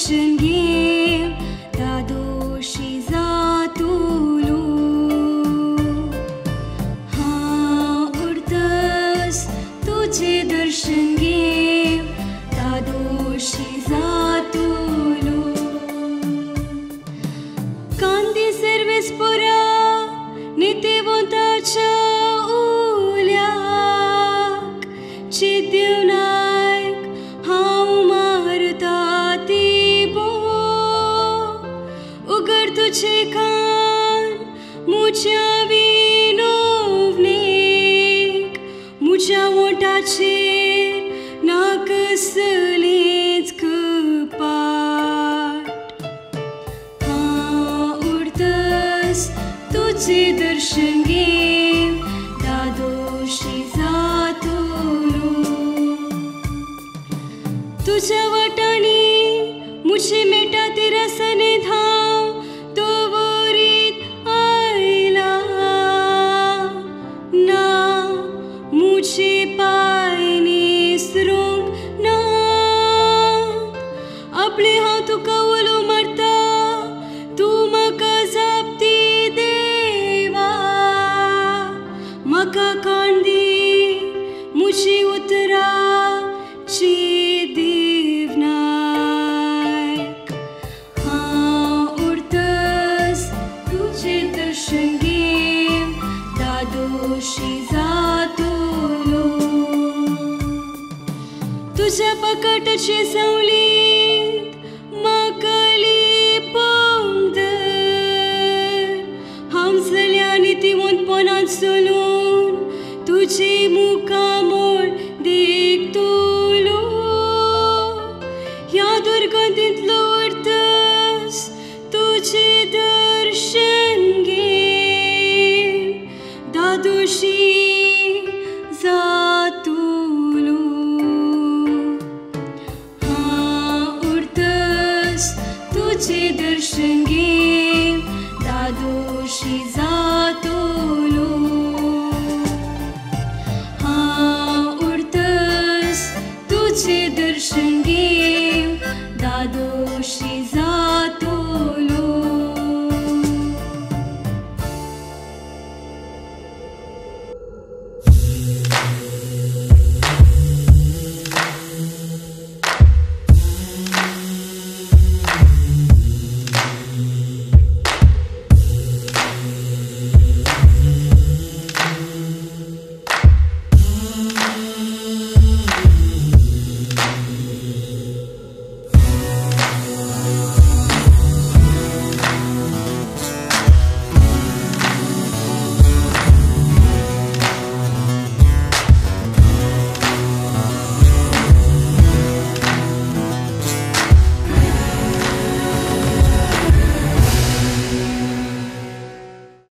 दर्शन घेव दादोशी जातुलो हांव उरतस तुझे दर्शन घेव दादोशी जातुलो कांती सर्वेस पुरा नित्यवंताच्या उल्याक चिद्दिवनायक हांव मारता ती बो उगड तुझे कान मुझ्या विनोवणेक मुझ्या ओंठाचेर नाकसलेंच कपाट हांव उरतस तुझे दर्शन घेव दादोशी जातुलो तुझ्या वाटाणी मुझे मेटा ते रसने धांव दवरीत आयला ना मुझे पाय निसरूंक ना आपले हांव तुका उलो मारता तूं म्हाका जापती देवा म्हाका काण दी मुझी उतरां चिद्दिवनायक हांव उरतस तुझे दर्शन घेव दादोशी जातुलो तुझ्या पकटचे संवलीत म्हाका लिपोवंक दर हांव चल्या नितिवंतपणांत चलून तुजे मुखार